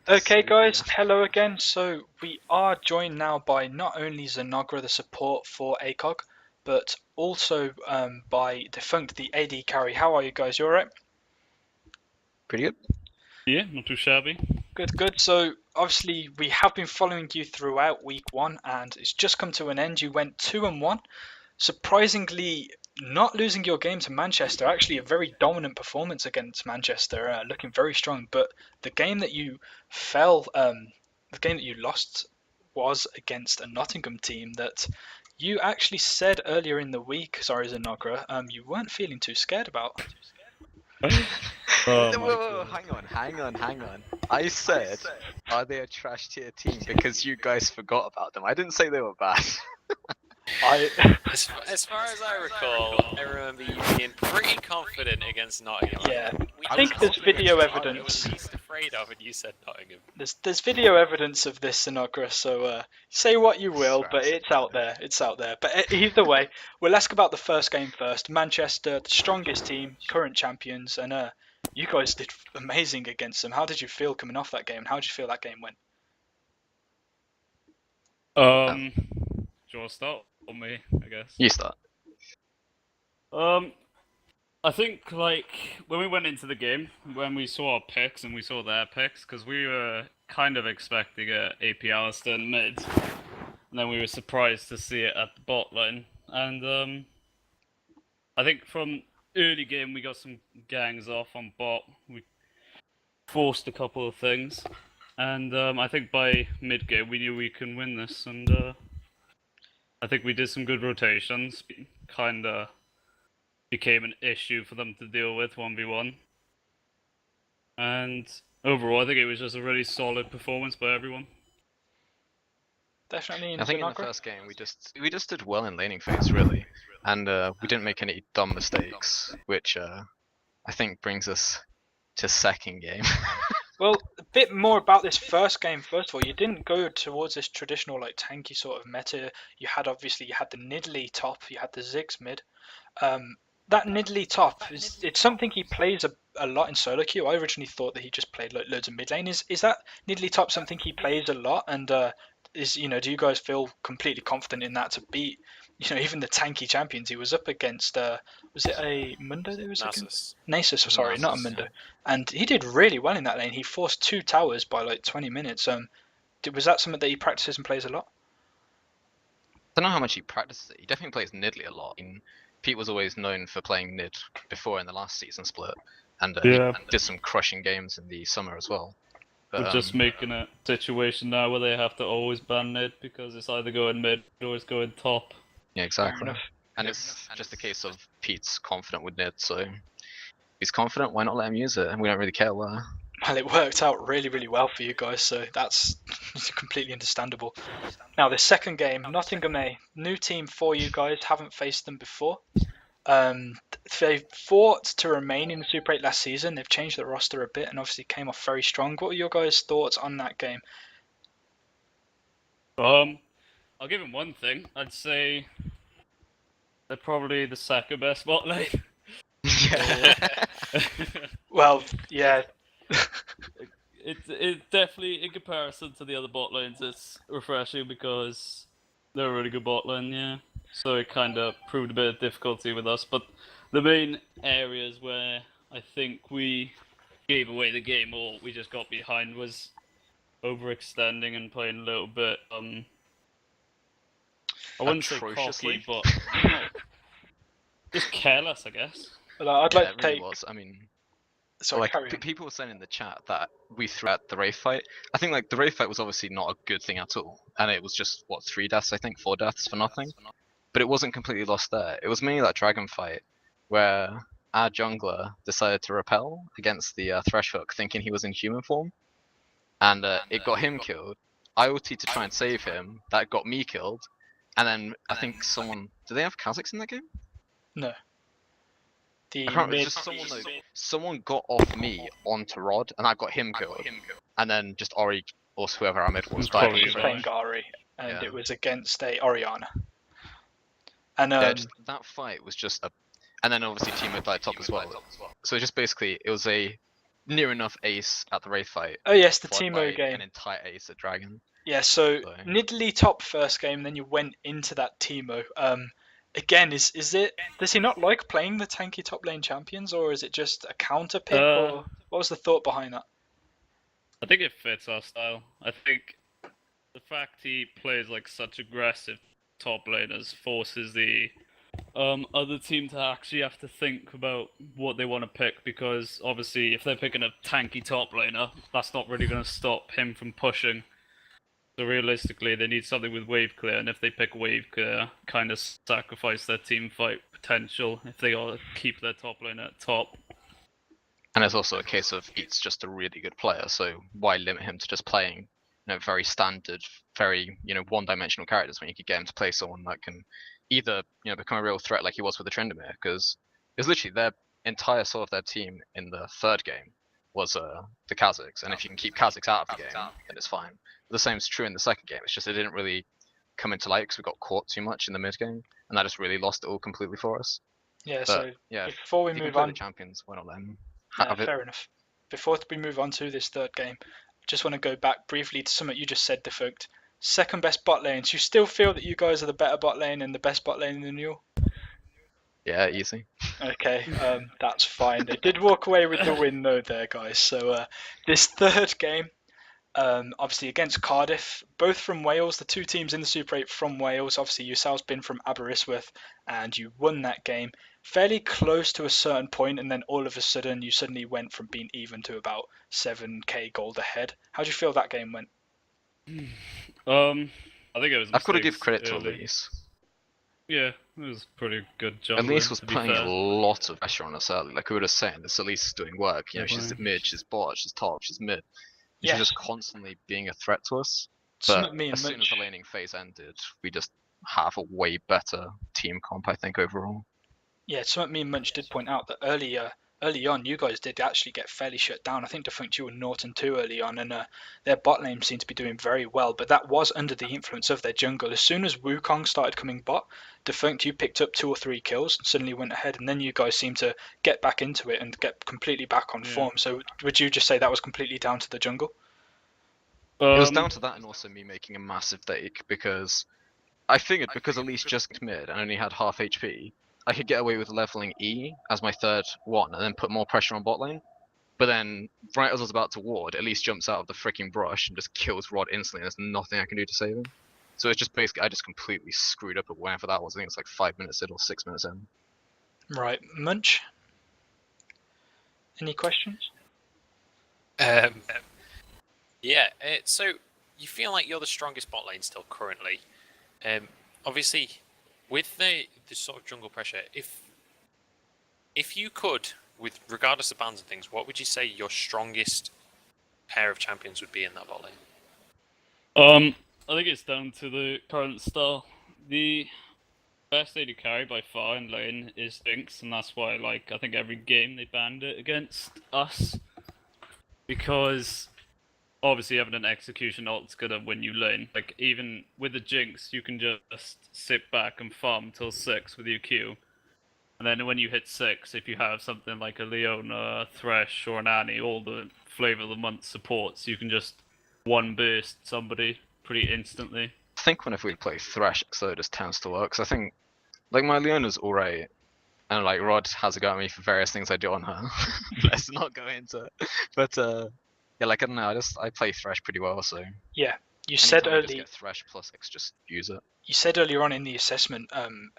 Okay guys, hello again. So we are joined now by not only Zanogra, the support for ACOG, but also by DeFunkt, the AD carry. How are you guys? You alright? Pretty good. Yeah, not too shabby. Good, good. So obviously we have been following you throughout week one and it's just come to an end. You went 2-1. Surprisingly, not losing your game to Manchester, actually a very dominant performance against Manchester, looking very strong. But the game that you the game that you lost was against a Nottingham team that you actually said earlier in the week, sorry Zanogra, you weren't feeling too scared about. Oh my Whoa, God. hang on. I said, are they a trash tier team because you guys forgot about them? I didn't say they were bad. As far as I recall, I remember you being pretty confident against Nottingham. Yeah, We I think asked there's you video which team you evidence. were least afraid of, and you said Nottingham. There's video evidence of this, Zanogra, so say what you will, but Stress. it's out there. It's out there. But either way, we'll ask about the first game first. Manchester, the strongest team, current champions, and you guys did amazing against them. How did you feel coming off that game? And how did you feel that game went? Do you want to start or me? I guess. You start. I think like when we went into the game, when we saw our picks and we saw their picks, because we were kind of expecting a AP Alistair in mid, and then we were surprised to see it at the bot lane. And I think from early game we got some gangs off on bot. We forced a couple of things, and I think by mid game we knew we can win this, and I think we did some good rotations. Kinda became an issue for them to deal with 1v1. And overall, I think it was just a really solid performance by everyone. Definitely. I think in the first game we just did well in laning phase really, and we didn't make any dumb mistakes, which I think brings us to second game. Well, a bit more about this first game. First of all, you didn't go towards this traditional like tanky sort of meta. You had the Nidalee top, you had the Ziggs mid. That Nidalee top it's something he plays a lot in solo queue. I originally thought that he just played like loads of mid lane. Is that Nidalee top something he plays a lot? And do you guys feel completely confident in that to beat even the tanky champions he was up against? Was it a Mundo that he was against? Nasus, sorry, not a Mundo. And he did really well in that lane. He forced 2 towers by like 20 minutes. Was that something that he practices and plays a lot? I don't know how much he practices it. He definitely plays Nidalee a lot. Pete was always known for playing Nid before in the last season split, and he did some crushing games in the summer as well. But, We're just making a situation now where they have to always ban mid because it's either going mid or it's going top. Yeah, exactly. And it's just a case of Pete's confident with Nid, so if he's confident, why not let him use it? And we don't really care where. Well, it worked out really, really well for you guys, so that's completely understandable. Now, the second game, Nottingham A, new team for you guys, haven't faced them before. They fought to remain in the Super 8 last season. They've changed the roster a bit and obviously came off very strong. What are your guys' thoughts on that game? I'll give him one thing. I'd say they're probably the second best bot lane. Yeah. Well, yeah. It definitely, in comparison to the other bot lanes, it's refreshing because they're a really good bot lane, yeah. So it kind of proved a bit of difficulty with us. But the main areas where I think we gave away the game or we just got behind was overextending and playing a little bit, I wouldn't say cocky, but just careless, I guess. Well, I'd like to it take... really was. I mean, sorry, people were saying in the chat that we threw at the Wraith fight. I think like the Wraith fight was obviously not a good thing at all, and it was just 3 deaths, I think, 4 deaths for nothing. But it wasn't completely lost there. It was mainly that dragon fight where our jungler decided to repel against the Thresh Hook, thinking he was in human form, and it got him killed. I ulted to try and save him. That got me killed, and then I think someone. Do they have Kha'Zix in that game? No. Someone got off me onto Rod, and I got him killed. And then just Ori or whoever our mid was died. He was playing Gari, and it was against a Orianna. And that fight was just and then obviously team mid died top as well. So just basically, it was a near enough ace at the Wraith fight, Oh yes, the followed Timo by game. an entire ace at Dragon. Yeah, so So- Nidalee top first game, then you went into that Timo. Again, is it? Does he not like playing the tanky top lane champions, or is it just a counter pick, or what was the thought behind that? I think it fits our style. I think the fact he plays like such aggressive top laners forces the other team to actually have to think about what they want to pick, because obviously if they're picking a tanky top laner, that's not really going to stop him from pushing. So realistically, they need something with wave clear, and if they pick wave clear, kind of sacrifice their team fight potential if they gotta keep their top laner at top. And it's also a case of he's just a really good player, so why limit him to just playing, very standard, very, one-dimensional characters when you could get him to play someone that can either, become a real threat like he was with the Tryndamere, because it's literally their entire sort of their team in the third game was the Kazakhs, and if you can keep Kazakhs out of the game, then it's fine. The same is true in the second game. It's just it didn't really come into light because we got caught too much in the mid game, and that just really lost it all completely for us. Yeah, But so yeah, before we if you can move play on, the champions, why not let them yeah, have it? fair enough. Before we move on to this third game, just want to go back briefly to something you just said, DeFunkt. Second best bot lanes. You still feel that you guys are the better bot lane and the best bot lane in the new? Yeah, easy. Okay, that's fine. They did walk away with the win though there, guys. So this third game, obviously against Cardiff, both from Wales, the two teams in the Super 8 from Wales. Obviously yourselves been from Aberystwyth, and you won that game fairly close to a certain point, and then all of a sudden you suddenly went from being even to about 7k gold ahead. How do you feel that game went? I think it was. I've got to give credit to early. Elise. Yeah, it was pretty good jungling. Elise was to be putting a fair. lot of pressure on us early. Like we were just saying, this Elise is doing work. She's Definitely. mid, she's bot, she's top, she's mid. And Yes. she's just constantly being a threat to us. Some But of me and as soon as the Munch, laning phase ended, we just have a way better team comp, I think, overall. yeah, some of me and Munch did point out that early on, you guys did actually get fairly shut down. I think DeFunkt you were Norton too early on, and their bot lane seemed to be doing very well. But that was under the influence of their jungle. As soon as Wukong started coming bot, DeFunkt you picked up 2 or 3 kills and suddenly went ahead, and then you guys seemed to get back into it and get completely back on form. So would you just say that was completely down to the jungle? It was down to that, and also me making a massive take, because I figured because Elise just mid and only had half HP, I could get away with leveling E as my third one and then put more pressure on bot lane. But then, right as I was about to ward, Elise jumps out of the freaking brush and just kills Rod instantly, and there's nothing I can do to save him. So it's just basically, I just completely screwed up at whenever that was. I think it's like 5 minutes in or 6 minutes in. Right, Munch? Any questions? Yeah, so you feel like you're the strongest bot lane still currently. Obviously, with the sort of jungle pressure, if you could, with regardless of bans and things, what would you say your strongest pair of champions would be in that bot lane? I think it's down to the current style. The best AD carry by far in lane is Sphinx, and that's why, I think every game they banned it against us. Because obviously having an execution ult's gonna win you lane. Like, even with the Jinx, you can just sit back and farm till 6 with your Q. And then when you hit 6, if you have something like a Leona, a Thresh, or an Annie, all the Flavor of the Month supports, you can just one burst somebody pretty instantly. I think whenever we play Thresh, so it just tends to work, because I think, my Leona's alright, and Rod has a go at me for various things I do on her. Let's not go into it. But yeah, I don't know, I play Thresh pretty well, so Yeah, you said anytime I just early. get Thresh plus X, just use it. You said earlier on in the assessment,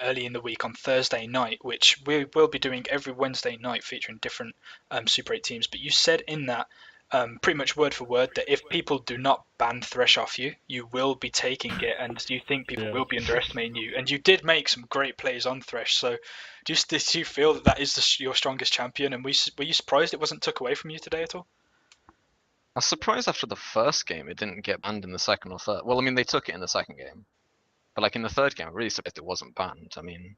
early in the week on Thursday night, which we will be doing every Wednesday night featuring different Super 8 teams, but you said in that, pretty much word for word, that if people do not ban Thresh off you, you will be taking it, and you think people will be underestimating you. And you did make some great plays on Thresh, so did you feel that is your strongest champion, and were you surprised it wasn't took away from you today at all? I was surprised after the first game it didn't get banned in the second or third. Well, I mean, they took it in the second game. But in the third game, I'm really surprised it wasn't banned. I mean,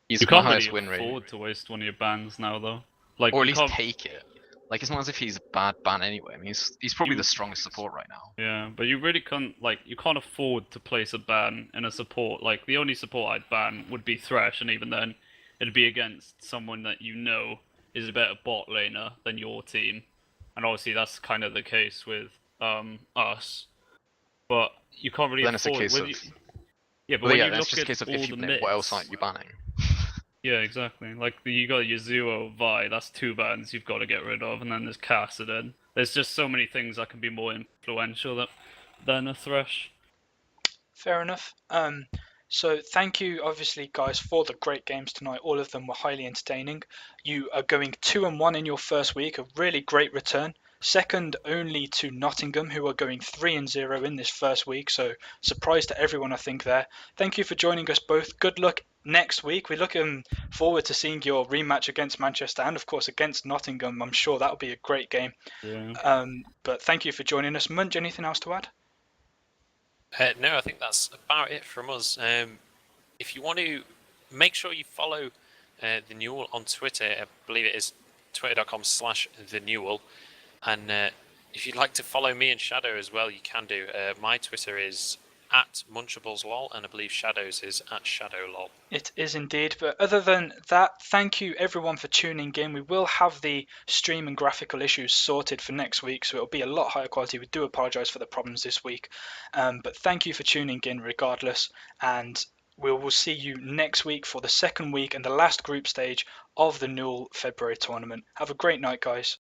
he's You my can't highest really win rate. afford to waste one of your bans now, though. Or at least can't... take it. It's not as if he's a bad ban anyway. I mean, he's probably the strongest support right now. Yeah, but you really can't, you can't afford to place a ban in a support. The only support I'd ban would be Thresh, and even then, it'd be against someone that you know is a better bot laner than your team. and obviously that's kind of the case with us. But you can't really Then it's a afford. case of. Yeah, but Well, when yeah, you then it's look just a at case of all if you the blink, what else myths, aren't you banning? yeah, exactly. Like you got your Zuo Vi, that's 2 bans you've got to get rid of, and then there's Kassadin. There's just so many things that can be more influential than a Thresh. Fair enough. So thank you, obviously, guys, for the great games tonight. All of them were highly entertaining. You are going 2-1 in your first week, a really great return. Second only to Nottingham, who are going 3-0 in this first week. So surprise to everyone, I think, there. Thank you for joining us both. Good luck next week. We're looking forward to seeing your rematch against Manchester and, of course, against Nottingham. I'm sure that'll be a great game. Yeah. But thank you for joining us. Munch, anything else to add? No, I think that's about it from us. If you want to, make sure you follow the Newell on Twitter. I believe it is twitter.com/the Newell. And if you'd like to follow me and Shadow as well, you can do. My Twitter is @munchablesLol, and I believe Shadow's is @ShadowLol. It is indeed. But other than that, thank you everyone for tuning in. We will have the stream and graphical issues sorted for next week, so it'll be a lot higher quality. We do apologise for the problems this week. But thank you for tuning in regardless. And we will see you next week for the second week and the last group stage of the Newell February tournament. Have a great night, guys.